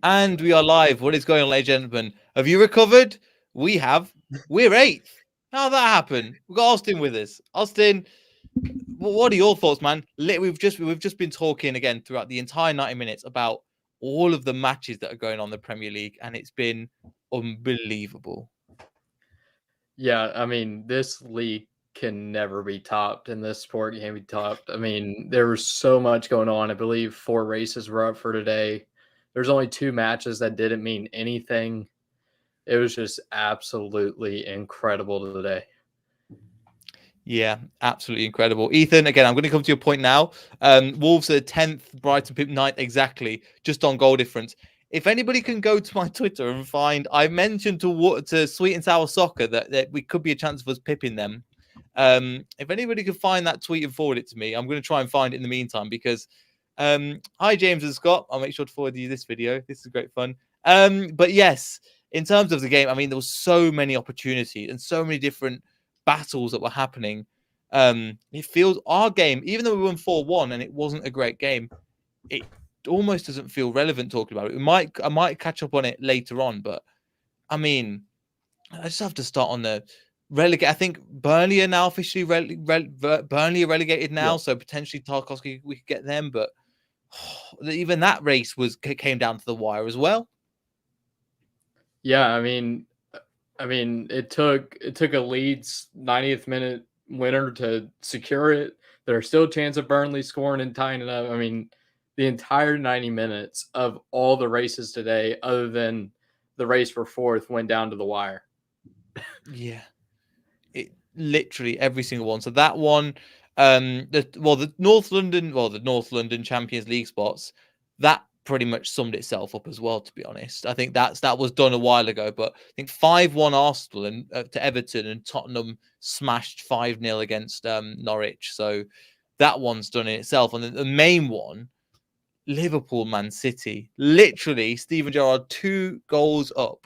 And we are live. What is going on, ladies and gentlemen? Have you recovered? We have. We're eighth. How'd that happen? We've got Austin with us. Austin, what are your thoughts, man? We've just been talking again throughout the entire 90 minutes about all of the matches that are going on in the Premier League, and it's been unbelievable. Yeah, I mean, this league can never be topped, and this sport can't be topped. I mean, there was so much going on. I believe 4 races were up for today. There's only 2 matches that didn't mean anything. It was just absolutely incredible today. Yeah, absolutely incredible. Ethan, again, I'm going to come to your point now. Wolves are 10th, Brighton 9th, exactly, just on goal difference. If anybody can go to my Twitter and find, I mentioned to Sweet and Sour Soccer that we could be a chance of us pipping them. If anybody can find that tweet and forward it to me, I'm going to try and find it in the meantime because, hi, James and Scott. I'll make sure to forward you this video. This is great fun. But yes, in terms of the game, I mean, there was so many opportunities and so many different battles that were happening. It feels our game, even though we won 4-1 and it wasn't a great game, it almost doesn't feel relevant talking about it. I might catch up on it later on, but I mean, I just have to start on the relegate. I think Burnley are now officially Burnley are relegated now, Yeah. so potentially Tarkovsky we could get them, but even that race came down to the wire as well. Yeah, I mean, it took a Leeds 90th minute winner to secure it. There's still a chance of Burnley scoring and tying it up. I mean, the entire 90 minutes of all the races today, other than the race for 4th, went down to the wire. Yeah, it literally every single one. So that one, the North London Champions League spots, that pretty much summed itself up as well. To be honest, I think that was done a while ago. But I think 5-1 Arsenal and to Everton, and Tottenham smashed 5-0 against Norwich. So that one's done in itself. And the main one, Liverpool Man City, literally Steven Gerrard 2 goals up.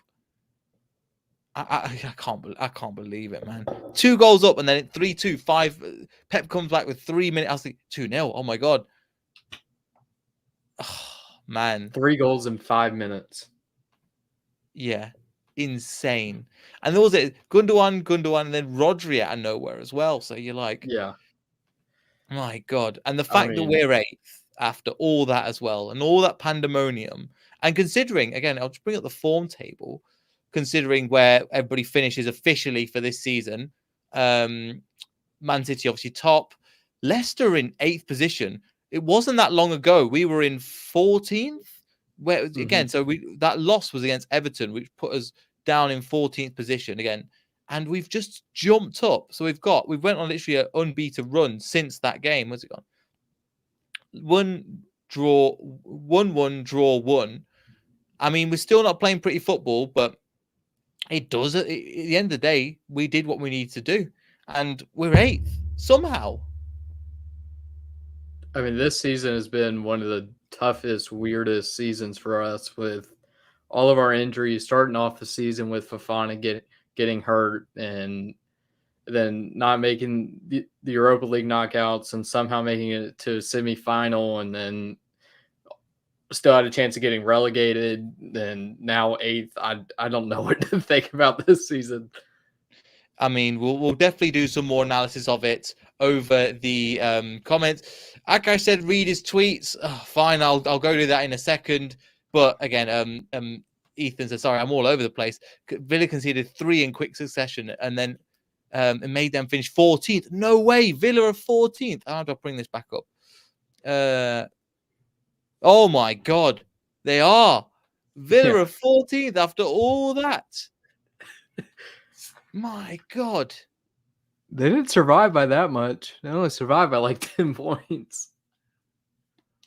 I can't believe it, man. 2 goals up and then 3-2, 5. Pep comes back with 3 minutes. I was like 2-0. Oh my god. Oh, man. 3 goals in 5 minutes. Yeah. Insane. And there was it Gundogan, and then Rodri out of nowhere as well. So you're like, Yeah. my god. And the I fact that mean, we're 8th after all that as well, and all that pandemonium, and considering, again, I'll just bring up the form table, considering where everybody finishes officially for this season. Man City obviously top, Leicester in 8th position. It wasn't that long ago we were in 14th. Where again, so that loss was against Everton, which put us down in 14th position again, and we've just jumped up. So we've went on literally an unbeaten run since that game. What's it gone? 1 draw, 1-1, draw 1. I mean, we're still not playing pretty football, but it does. At the end of the day, we did what we need to do, and we're 8th somehow. I mean, this season has been one of the toughest, weirdest seasons for us with all of our injuries. Starting off the season with Fofana getting hurt, and then not making the Europa League knockouts, and somehow making it to a semifinal, and then still had a chance of getting relegated. Then now 8th. I don't know what to think about this season. I mean, we'll definitely do some more analysis of it over the comments. Like I said, read his tweets. Oh, fine, I'll go do that in a second. But again, Ethan said, sorry, I'm all over the place. Villa conceded 3 in quick succession, and then it made them finish 14th. No way, Villa are 14th. How do I bring this back up? Oh my god, they are. Villa are 14th after all that. My god. They didn't survive by that much. They only survived by like 10 points.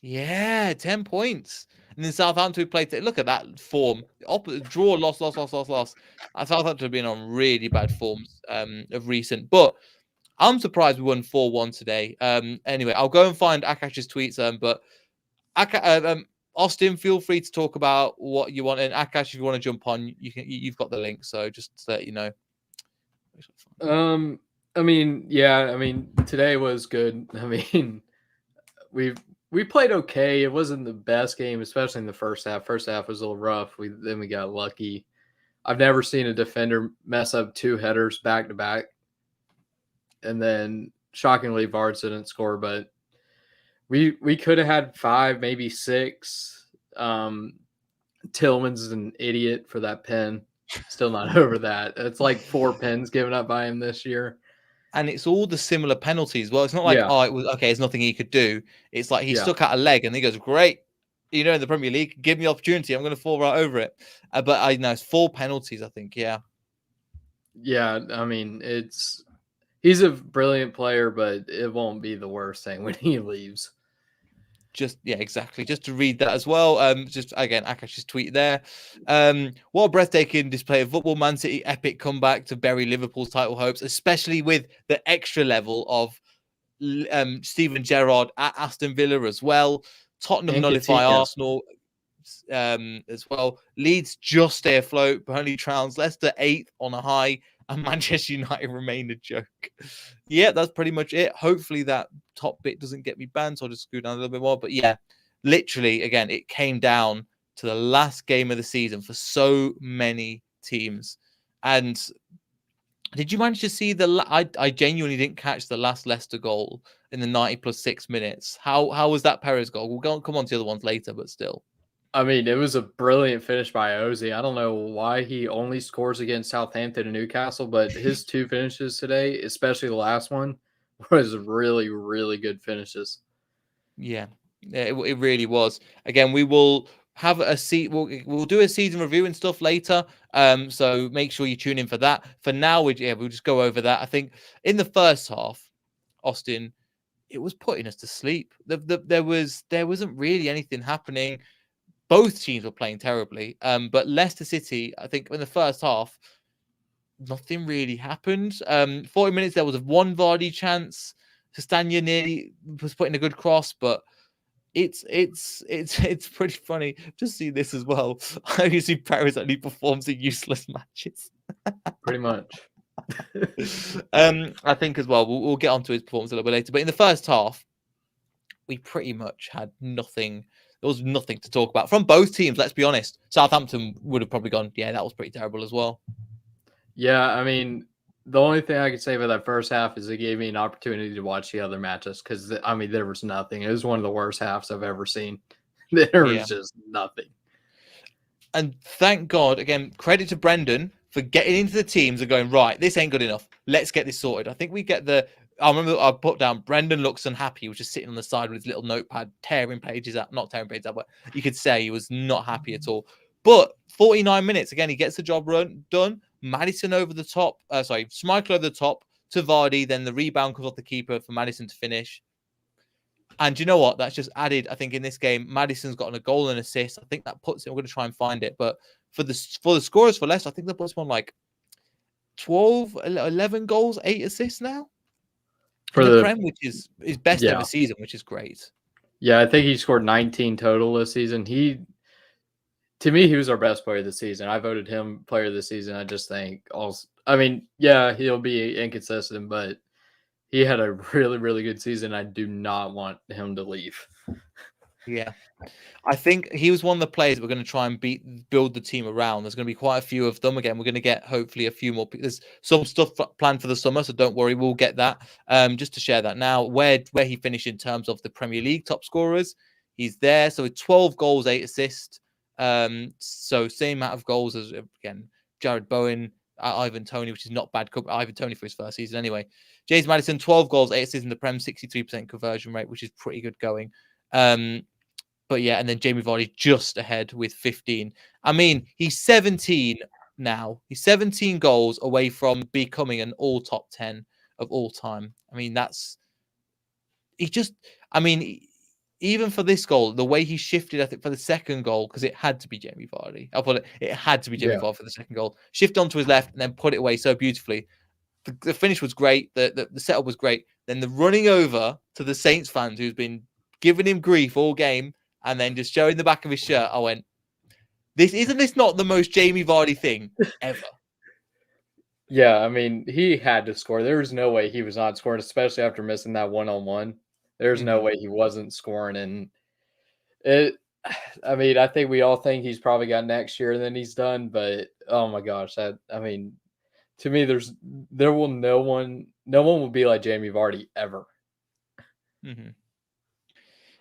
Yeah, 10 points. And then Southampton played. Look at that form. Draw, loss. Southampton have been on really bad forms of recent. But I'm surprised we won 4-1 today. Anyway, I'll go and find Akash's tweets. But Austin, feel free to talk about what you want. And Akash, if you want to jump on, you've got the link. So just to let you know. I mean, yeah. I mean, today was good. I mean, we played okay. It wasn't the best game, especially in the first half. First half was a little rough. Then we got lucky. I've never seen a defender mess up 2 headers back to back. And then shockingly, Vards didn't score, but we could have had 5, maybe 6. Tillman's an idiot for that pen. Still not over that. It's like 4 pens given up by him this year. And it's all the similar penalties. Well, it's not like, Yeah. oh, it was okay, there's nothing he could do. It's like he Yeah. stuck out a leg and he goes, great. You know, in the Premier League, give me the opportunity. I'm going to fall right over it. But I know it's 4 penalties, I think. Yeah. Yeah. I mean, he's a brilliant player, but it won't be the worst thing when he leaves. Yeah, exactly. Just to read that as well. Just again, Akash's tweet there. What a breathtaking display of football. Man City epic comeback to bury Liverpool's title hopes, especially with the extra level of Steven Gerrard at Aston Villa as well. Tottenham And nullify Coutinho. Arsenal as well. Leeds just stay afloat. Burnley trounced Leicester 8th on a high, and Manchester United remain a joke. Yeah, that's pretty much it. Hopefully that top bit doesn't get me banned, so I'll just screw down a little bit more. But yeah, literally, again, it came down to the last game of the season for so many teams. And did you manage to see I genuinely didn't catch the last Leicester goal in the 90 plus 6 minutes. How was that Perez goal? We'll come on to the other ones later, but still. I mean, it was a brilliant finish by Ozzy. I don't know why he only scores against Southampton and Newcastle, but his 2 finishes today, especially the last one, was really, really good finishes. Yeah, it really was. Again, we will have a we'll do a season review and stuff later. So make sure you tune in for that. For now, we'll just go over that. I think in the first half, Austin, it was putting us to sleep. There wasn't really anything happening. Both teams were playing terribly. But Leicester City, I think in the first half, nothing really happened. 40 minutes, there was one Vardy chance. Castagna nearly was putting a good cross, but it's pretty funny to see this as well. I usually Paris only performs in useless matches. Pretty much. I think as well, we'll get onto his performance a little bit later. But in the first half, we pretty much had nothing. There was nothing to talk about from both teams. Let's be honest. Southampton would have probably gone, yeah, that was pretty terrible as well. Yeah, I mean, the only thing I could say about that first half is it gave me an opportunity to watch the other matches because, I mean, there was nothing. It was one of the worst halves I've ever seen. There was just nothing. And thank God, again, credit to Brendan for getting into the teams and going, right, this ain't good enough. Let's get this sorted. I think we get I remember I put down, Brendan looks unhappy. He was just sitting on the side with his little notepad, tearing pages out. Not tearing pages out, but you could say he was not happy at all. But 49 minutes, again, he gets the job done. Maddison over the top. Schmeichel over the top to Vardy. Then the rebound comes off the keeper for Maddison to finish. And you know what? That's just added, I think, in this game. Maddison's gotten a goal and assist. I think that puts it, I'm going to try and find it. But for the scorers for Leicester, I think that puts him on like 12, 11 goals, 8 assists now. For the Prem, which is his best ever season, which is great. Yeah, I think he scored 19 total this season. To me, he was our best player this season. I voted him player of the season. I just think he'll be inconsistent, but he had a really, really good season. I do not want him to leave. Yeah. I think he was one of the players that we're going to try and build the team around. There's going to be quite a few of them. Again, we're going to get hopefully a few more. There's some stuff planned for the summer, so don't worry, we'll get that. Just to share that now, where he finished in terms of the Premier League top scorers, he's there. So with 12 goals, 8 assists. So same amount of goals as, again, Jared Bowen, Ivan Toney, which is not bad. Ivan Toney for his first season anyway. James Maddison, 12 goals, 8 assists in the Prem, 63% conversion rate, which is pretty good going. But yeah, and then Jamie Vardy just ahead with 15. I mean, he's 17 now. He's 17 goals away from becoming an all top 10 of all time. I mean, even for this goal, the way he shifted, I think, for the second goal, because it had to be Jamie Vardy. It had to be Jamie Vardy for the second goal. Shift onto his left and then put it away so beautifully. The finish was great. The setup was great. Then the running over to the Saints fans who's been giving him grief all game and then just showing the back of his shirt. I went, isn't this not the most Jamie Vardy thing ever? Yeah, I mean, he had to score. There was no way he was not scoring, especially after missing that one-on-one. There's no way he wasn't scoring. And it, I mean, I think we all think he's probably got next year and then he's done. But oh my gosh, to me, no one will be like Jamie Vardy ever.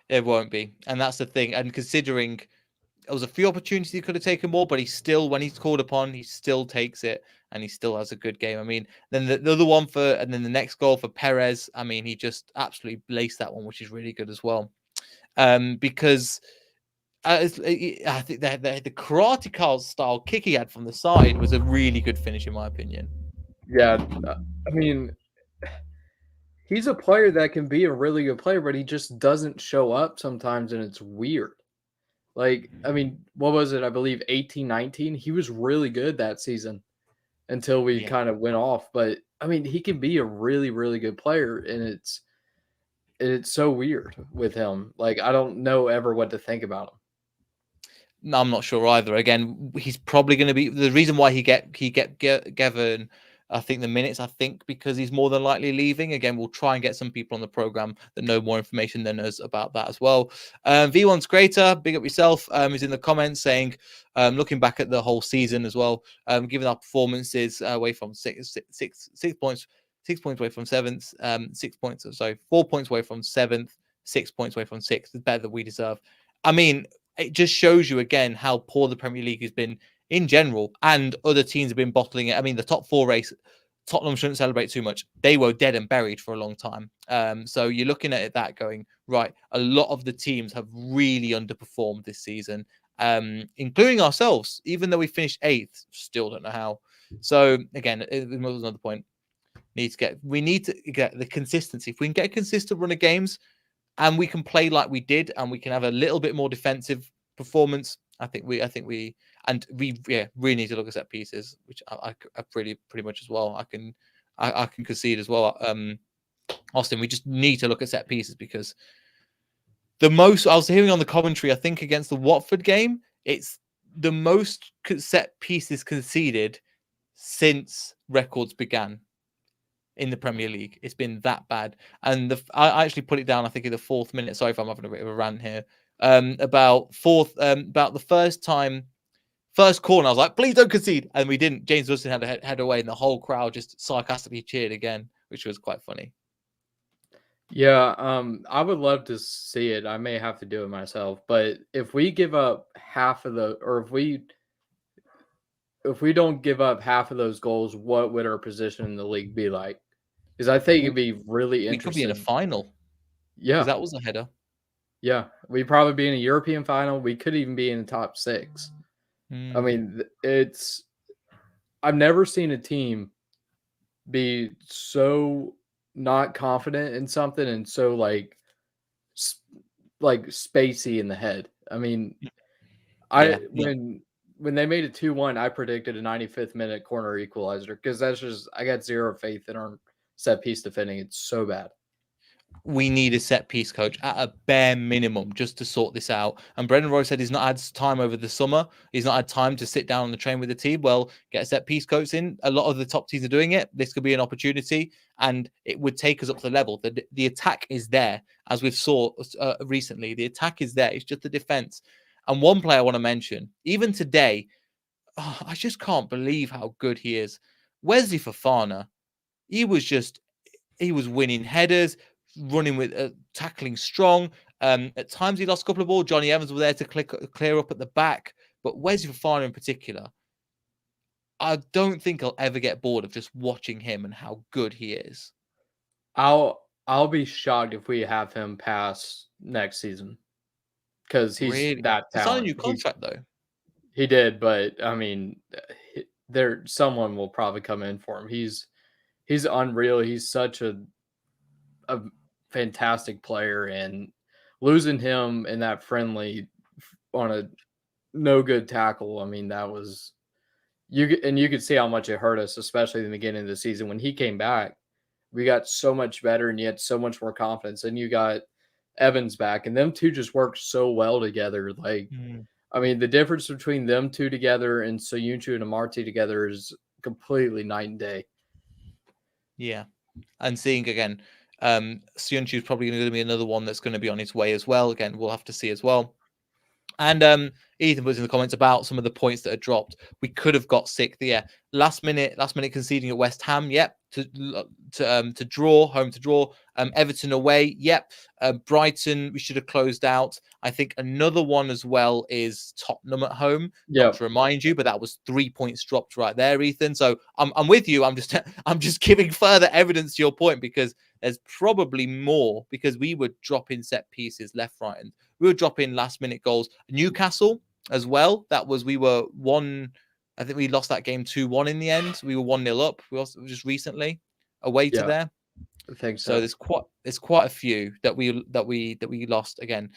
It won't be, and that's the thing. And considering there was a few opportunities he could have taken more, but he still, when he's called upon, he still takes it and he still has a good game. I mean, then the other one and then the next goal for Perez, I mean, he just absolutely laced that one, which is really good as well. Because I think the karate style kick he had from the side was a really good finish, in my opinion. Yeah, I mean, he's a player that can be a really good player, but he just doesn't show up sometimes, and it's weird. Like, I mean, what was it? I believe 18-19. He was really good that season until we kind of went off. But I mean, he can be a really, really good player, and it's so weird with him. Like, I don't know ever what to think about him. No, I'm not sure either. Again, he's probably going to be the reason why he get given, I think, the minutes. I think because he's more than likely leaving. Again, we'll try and get some people on the program that know more information than us about that as well. V1's Greater, big up yourself. Is in the comments saying, looking back at the whole season as well, given our performances away from 6 points, 6 points away from seventh, 6 points. Sorry, 4 points away from seventh, 6 points away from sixth. It's better than we deserve. I mean, it just shows you again how poor the Premier League has been in general, and other teams have been bottling it. I mean, the top four race, Tottenham shouldn't celebrate too much. They were dead and buried for a long time. So you're looking at that going, right, a lot of the teams have really underperformed this season, including ourselves, even though we finished 8th, still don't know how. So again, it was another point. We need to get the consistency. If we can get a consistent run of games, and we can play like we did, and we can have a little bit more defensive performance, I think we really need to look at set pieces, which I pretty much as well. I can concede as well. Austin, we just need to look at set pieces because I was hearing on the commentary, I think against the Watford game, it's the most set pieces conceded since records began in the Premier League. It's been that bad. And I actually put it down, I think, in the 4th minute. Sorry if I'm having a bit of a rant here. About the first corner, I was like, please don't concede. And we didn't. James Wilson had a head away, and the whole crowd just sarcastically cheered again, which was quite funny. Yeah, I would love to see it. I may have to do it myself. But if we give up half of if we don't give up half of those goals, what would our position in the league be like? Because I think it'd be really interesting. We could be in a final. Yeah. Because that was a header. Yeah. We'd probably be in a European final. We could even be in the top 6. I mean, I've never seen a team be so not confident in something and so like spacey in the head. I mean, when they made it 2-1, I predicted a 95th minute corner equalizer because I got zero faith in our set piece defending. It's so bad. We need a set piece coach at a bare minimum just to sort this out. And Brendan Roy said he's not had time over the summer. He's not had time to sit down on the train with the team. Well, get a set piece coach in. A lot of the top teams are doing it. This could be an opportunity, and it would take us up to the level. The attack is there, as we've saw recently. The attack is there. It's just the defense. And one player I want to mention, even today, I just can't believe how good he is. Wesley Fofana. He was winning headers, running with tackling strong. At times he lost a couple of balls. Johnny Evans was there to clear up at the back. But Wesley Fofana in particular, I don't think I'll ever get bored of just watching him and how good he is. I'll be shocked if we have him pass next season because he's really? that talented. He signed a new contract though. He did, but I mean, someone will probably come in for him. He's unreal. He's such a fantastic player, and losing him in that friendly on a no good tackle. I mean, that was you could see how much it hurt us, especially in the beginning of the season when he came back. We got so much better, and you had so much more confidence. And you got Evans back, and them two just worked so well together. Like, I mean, the difference between them two together and Soyuncu and Amartey together is completely night and day. Yeah, and seeing again, Sionchu is probably going to be another one that's going to be on his way as well. Again, we'll have to see as well. And Ethan was in the comments about some of the points that are dropped. We could have got sixth. Yeah, last minute conceding at West Ham. Yep, to draw, home to draw. Everton away. Yep. Brighton we should have closed out. I think another one as well is Tottenham at home. Yeah. Not to remind you, but that was 3 points dropped right there, Ethan. So I'm with you. I'm just giving further evidence to your point because there's probably more because we were dropping set pieces left, right, and we were dropping last minute goals. Newcastle as well. We were one. I think we lost that game 2-1 in the end. We were 1-0 up. We also just recently away to there. I think so. There's quite a few that we lost. Again,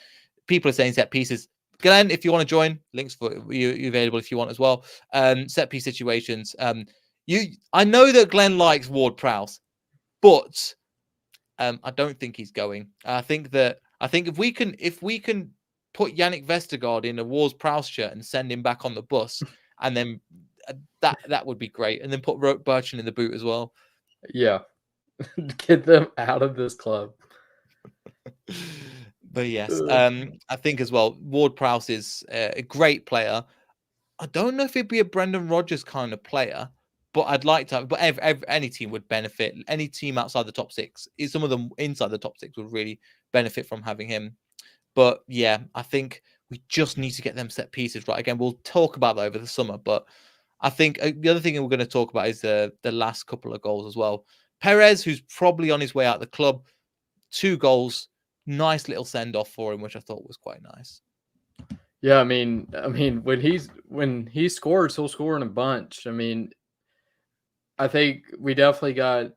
people are saying set pieces. Glenn, if you want to join, links for you available if you want as well. Set piece situations. I know that Glenn likes Ward-Prowse, but I don't think he's going. I think if we can put Yannick Vestergaard in a Ward-Prowse shirt and send him back on the bus, and then that would be great. And then put Bertrand in the boot as well. Yeah, get them out of this club. But yes, I think as well, Ward-Prowse is a great player. I don't know if he'd be a Brendan Rodgers kind of player, but I'd like to. But any team would benefit. Any team outside the top six, some of them inside the top six would really benefit from having him. But yeah, I think we just need to get them set pieces right. Again, we'll talk about that over the summer. But I think the other thing we're going to talk about is the last couple of goals as well. Perez, who's probably on his way out of the club, 2 goals, nice little send off for him, which I thought was quite nice. Yeah, I mean, when he scores, he'll score in a bunch. I mean, I think we definitely got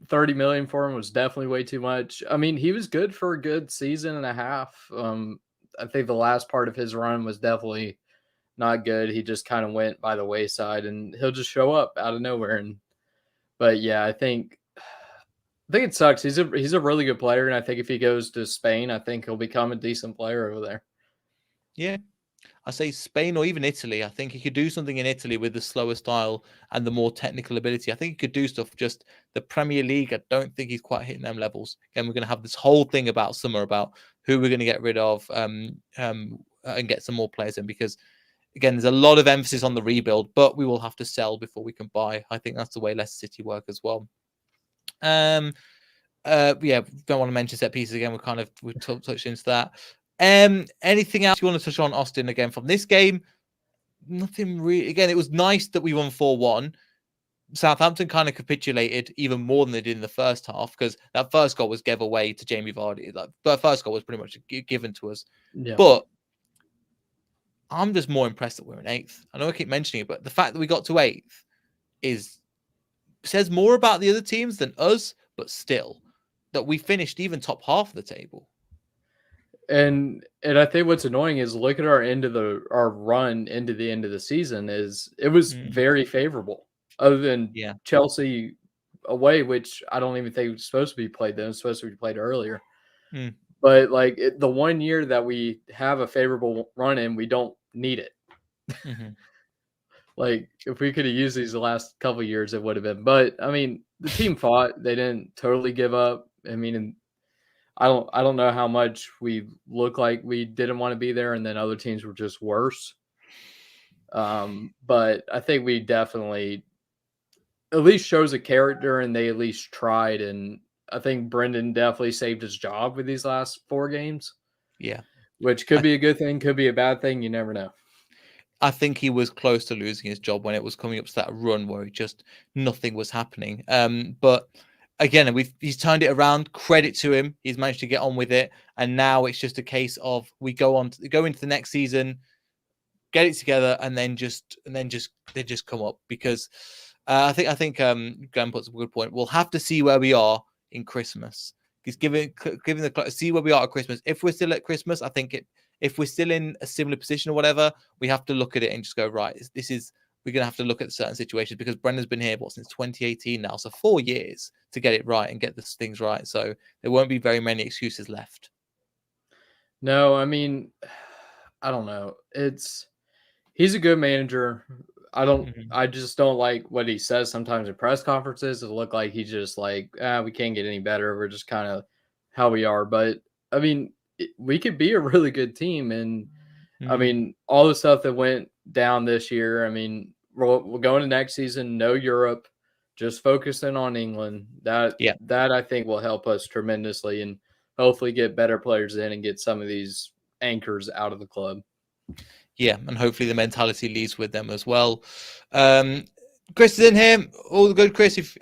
30 million for him was definitely way too much. I mean, he was good for a good season and a half. I think the last part of his run was definitely not good. He just kind of went by the wayside, and he'll just show up out of nowhere. But yeah, I think it sucks. He's a really good player, and I think if he goes to Spain, I think he'll become a decent player over there. Yeah. I say Spain or even Italy. I think he could do something in Italy with the slower style and the more technical ability. I think he could do stuff. Just the Premier League, I don't think he's quite hitting them levels. Again, we're going to have this whole thing about summer about who we're going to get rid of and get some more players in because, again, there's a lot of emphasis on the rebuild, but we will have to sell before we can buy. I think that's the way Leicester City work as well. Yeah, don't want to mention set pieces again. We touched into that. Anything else you want to touch on, Austin, again from this game? Nothing really. Again, it was nice that we won 4-1. Southampton kind of capitulated even more than they did in the first half because that first goal was gave away to Jamie Vardy. The first goal was pretty much given to us. Yeah. But I'm just more impressed that we're in 8th. I know I keep mentioning it, but the fact that we got to 8th says more about the other teams than us, but still that we finished even top half of the table. And I think what's annoying is look at our run into the end of the season it was very favorable, other than Chelsea away, which I don't even think was supposed to be played then. It was supposed to be played earlier. But like the 1 year that we have a favorable run in, we don't need it. Like if we could have used these the last couple of years, it would have been. But I mean, the team fought. They didn't totally give up. I mean, I don't know how much we look like we didn't want to be there, and then other teams were just worse. But I think we definitely at least shows a character, and they at least tried. And I think Brendan definitely saved his job with these last 4 games. Yeah, which could be a good thing, could be a bad thing. You never know. I think he was close to losing his job when it was coming up to that run where nothing was happening. But again, he's turned it around. Credit to him. He's managed to get on with it. And now it's just a case of we go into the next season, get it together, and then they just come up because I think Glenn puts a good point. We'll have to see where we are in Christmas. He's giving see where we are at Christmas. If we're still at Christmas, I think if we're still in a similar position or whatever, we have to look at it and just go, right, we're going to have to look at certain situations because Brendan's been here, since 2018 now. So 4 years to get it right and get the things right. So there won't be very many excuses left. No, I mean, I don't know. He's a good manager. I just don't like what he says sometimes in press conferences. It look like he's just like, we can't get any better. We're just kind of how we are. But I mean, we could be a really good team. And I mean, all the stuff that went down this year, I mean, we're going to next season, no Europe, just focusing on England. That I think will help us tremendously and hopefully get better players in and get some of these anchors out of the club. Yeah, and hopefully the mentality leads with them as well. Chris is in here. All good, Chris. If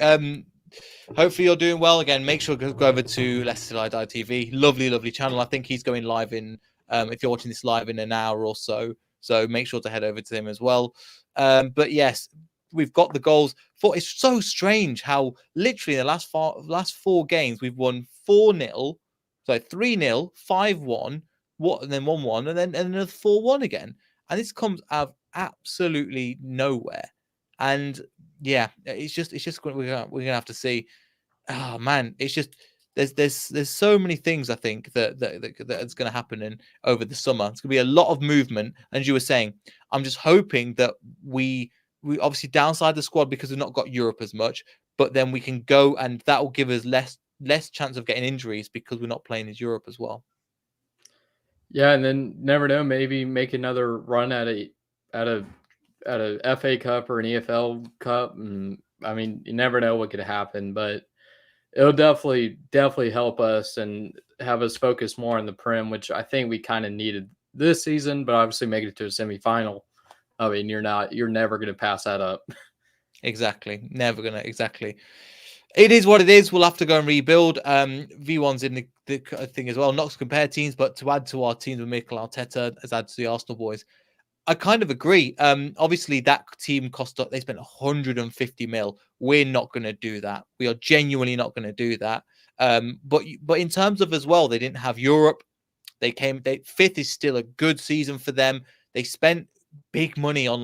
hopefully you're doing well. Again, make sure to go over to Leicester Till I Die TV. Lovely channel. I think he's going live in, if you're watching this live, in an hour or so. So make sure to head over to him as well. But yes, we've got the goals. It's so strange how literally in the last four games we've won 4-0, so 3-0, 5-1, and then 1-1, and then another 4-1 again. And this comes out of absolutely nowhere. And yeah, it's just we're gonna have to see. Oh man, it's just there's so many things I think that's going to happen over the summer. It's going to be a lot of movement, and as you were saying, I'm just hoping that we obviously downside the squad because we've not got Europe as much, but then we can go and that will give us less chance of getting injuries because we're not playing in Europe as well. Yeah, and then never know, maybe make another run at a FA Cup or an EFL Cup, and I mean, you never know what could happen, but it'll definitely help us and have us focus more on the Prem, which I think we kind of needed this season. But obviously, making it to a semifinal, I mean, you're never going to pass that up. Exactly, never gonna. Exactly. It is what it is. We'll have to go and rebuild. V1's in the thing as well. Not to compare teams, but to add to our teams with Mikel Arteta as add to the Arsenal boys. I kind of agree. Obviously, that team they spent 150 mil. We're not going to do that. We are genuinely not going to do that. But in terms of as well, they didn't have Europe. Fifth is still a good season for them. They spent big money on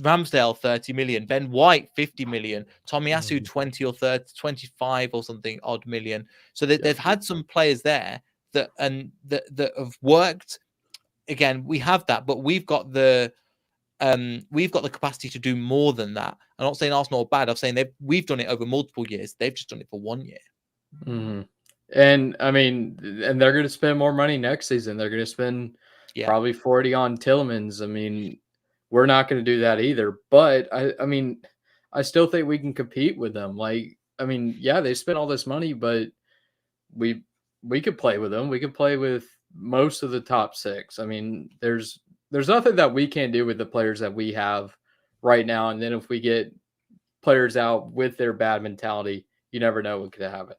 Ramsdale 30 million, Ben White 50 million, Tomiyasu 20 or 30, 25 or something odd million. So they've had some players there that have worked. Again, we have that, but we've got the capacity to do more than that. I'm not saying Arsenal are bad. I'm saying we've done it over multiple years. They've just done it for 1 year. Mm-hmm. And I mean, and they're going to spend more money next season. They're going to spend probably 40 on Tielemans. I mean, we're not going to do that either. But I mean, I still think we can compete with them. Like, I mean, yeah, they spent all this money, but we could play with them. We could play with most of the top six. I mean, there's nothing that we can't do with the players that we have right now. And then if we get players out with their bad mentality, you never know what could happen.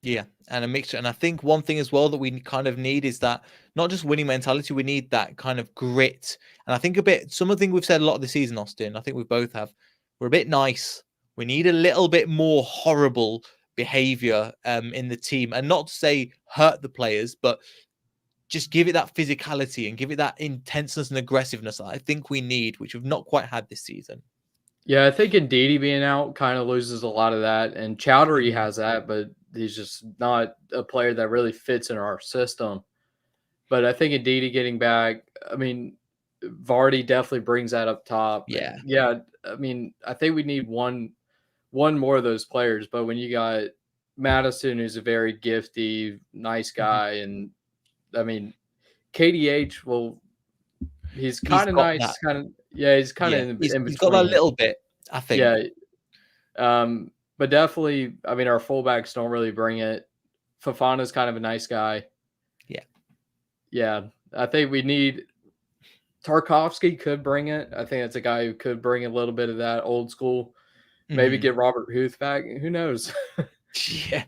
Yeah, and a mixture. And I think one thing as well that we kind of need is that not just winning mentality, we need that kind of grit. And I think something we've said a lot of the season, Austin, I think we both have, we're a bit nice. We need a little bit more horrible behavior in the team, and not to say hurt the players, but just give it that physicality and give it that intenseness and aggressiveness that I think we need, which we've not quite had this season. Yeah, I think Ndidi being out kind of loses a lot of that, and Chowdhury has that, but he's just not a player that really fits in our system. But I think Ndidi getting back, I mean, Vardy definitely brings that up top. Yeah. Yeah. I mean, I think we need one more of those players. But when you got Madison, who's a very gifty, nice guy, and I mean, KDH, well, he's kind of nice, he's kind of in between. He's got that little bit, I think. Yeah. But definitely, I mean, our fullbacks don't really bring it. Fofana's kind of a nice guy. Yeah. I think we need Tarkovsky could bring it. I think that's a guy who could bring a little bit of that old school. Maybe get Robert Huth back. Who knows? Yeah,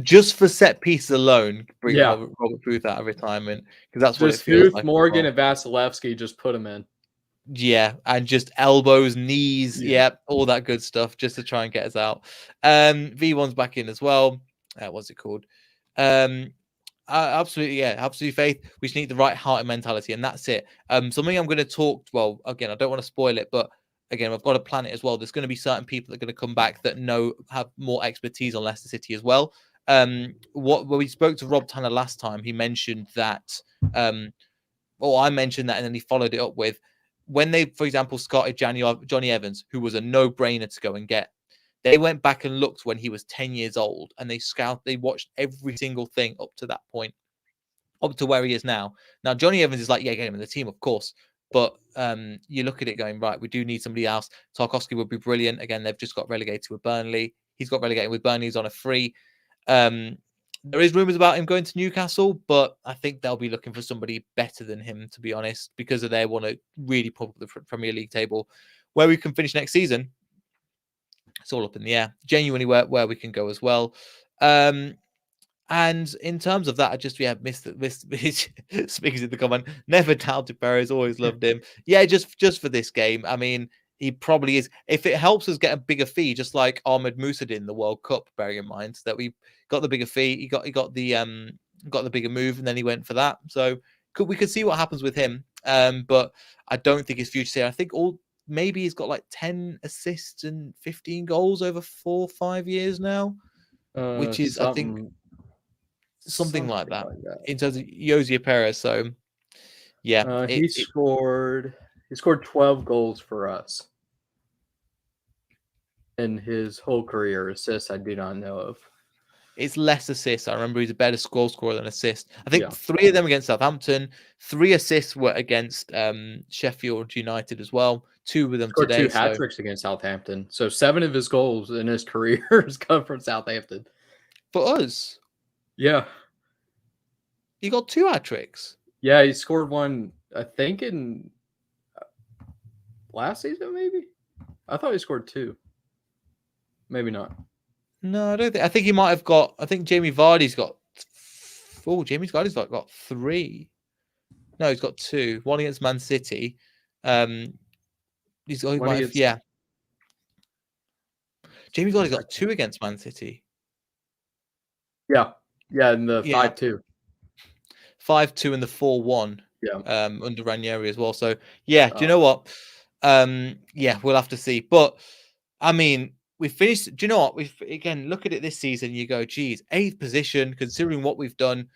just for set pieces alone, bring Robert Huth out of retirement, because that's what it feels Huth, like. Morgan, and Vasilevsky, just put him in. Yeah, and just elbows, knees, all that good stuff, just to try and get us out. V1's back in as well. What's it called? Absolutely, Faith. We just need the right heart and mentality, and that's it. Something I'm going to talk. Well, again, I don't want to spoil it, but again, I've got to plan it as well. There's going to be certain people that are going to come back that have more expertise on Leicester City as well. When we spoke to Rob Tanner last time, he mentioned that. I mentioned that, and then he followed it up with, when they, for example, scouted Johnny Evans, who was a no-brainer to go and get, they went back and looked when he was 10 years old, and they watched every single thing up to that point, up to where he is now. Now, Johnny Evans is like, yeah, get him in the team, of course. But you look at it going, right, we do need somebody else. Tarkowski would be brilliant. Again, they've just got relegated with Burnley. He's got relegated with Burnley. He's on a free. There is rumours about him going to Newcastle, but I think they'll be looking for somebody better than him, to be honest, because they want to really pump up the Premier League table. Where we can finish next season, it's all up in the air. Genuinely where we can go as well. And in terms of that, I just missed speaking in the comment. Never doubted Perez, always loved him. Yeah, just for this game. I mean, he probably is. If it helps us get a bigger fee, just like Ahmed Musa did in the World Cup, bearing in mind that we got the bigger fee, he got the bigger move, and then he went for that. So we could see what happens with him. But I don't think his future's here. I think maybe he's got like 10 assists and 15 goals over 4 or 5 years now, which is I think something like that in terms of Josier Perez. So yeah, he scored 12 goals for us in his whole career. Assists I do not know of. It's less assists. I remember he's a better goal scorer than assist. I think 3 of them against Southampton. 3 assists were against Sheffield United as well. 2 with them today. 2 hat tricks against Southampton. So 7 of his goals in his career has come from Southampton. For us? Yeah. He got 2 hat tricks. Yeah, he scored one, I think, in last season, maybe? I thought he scored 2. Maybe not. No, I don't think. I think he might have got. I think Jamie Vardy's got. Oh, Jamie Vardy's got 3. No, he's got 2. 1 against Man City. He's got. Yeah. Jamie Vardy's got 2 against Man City. Yeah, in the 5-2. 5-2 and the 4-1. Yeah. Under Ranieri as well. So yeah, do you know what? Yeah, we'll have to see. But I mean, we finished. Do you know what? Again, look at it this season. You go, geez, 8th position, considering what we've done.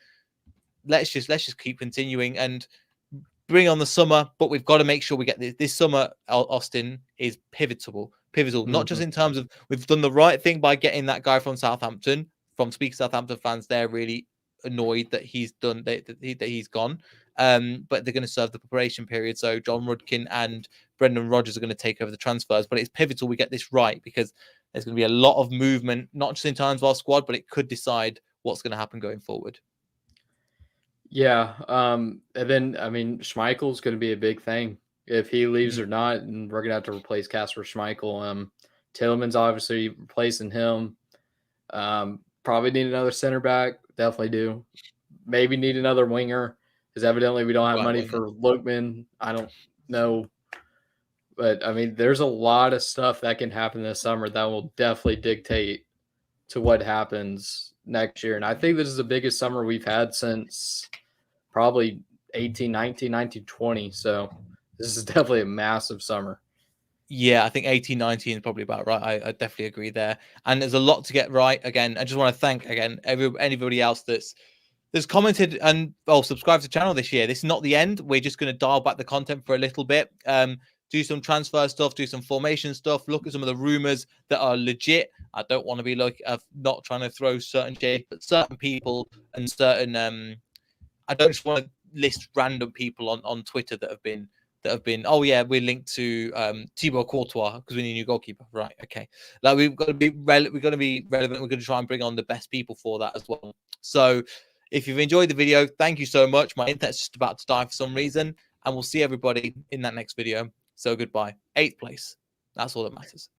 Let's just keep continuing and bring on the summer. But we've got to make sure we get this summer. Austin is pivotal. Not just in terms of we've done the right thing by getting that guy from Southampton. From speaking Southampton fans, they're really annoyed that he's done that he's gone. But they're going to serve the preparation period. So John Rudkin and Brendan Rodgers are going to take over the transfers. But it's pivotal we get this right, because there's going to be a lot of movement, not just in terms of our squad, but it could decide what's going to happen going forward. Yeah. And then, I mean, Schmeichel's going to be a big thing if he leaves or not. And we're going to have to replace Kasper Schmeichel. Tillman's obviously replacing him. Probably need another center back. Definitely do. Maybe need another winger, because evidently we don't have money for Lookman. I don't know. But, I mean, there's a lot of stuff that can happen this summer that will definitely dictate to what happens next year. And I think this is the biggest summer we've had since probably 19, 20. So this is definitely a massive summer. Yeah, I think 18, 19 is probably about right. I definitely agree there. And there's a lot to get right. Again, I just want to thank, anybody else that's commented and subscribed to the channel this year. This is not the end. We're just going to dial back the content for a little bit. Do some transfer stuff, do some formation stuff, look at some of the rumors that are legit. I don't want to be not trying to throw certain shade, but certain people and certain I don't just want to list random people on Twitter that have been oh yeah, we're linked to Thibaut Courtois because we need a new goalkeeper. Right, okay. Like we've got to be relevant, we're going to try and bring on the best people for that as well. So if you've enjoyed the video, thank you so much. My internet's just about to die for some reason, and we'll see everybody in that next video. So goodbye. 8th place. That's all that matters.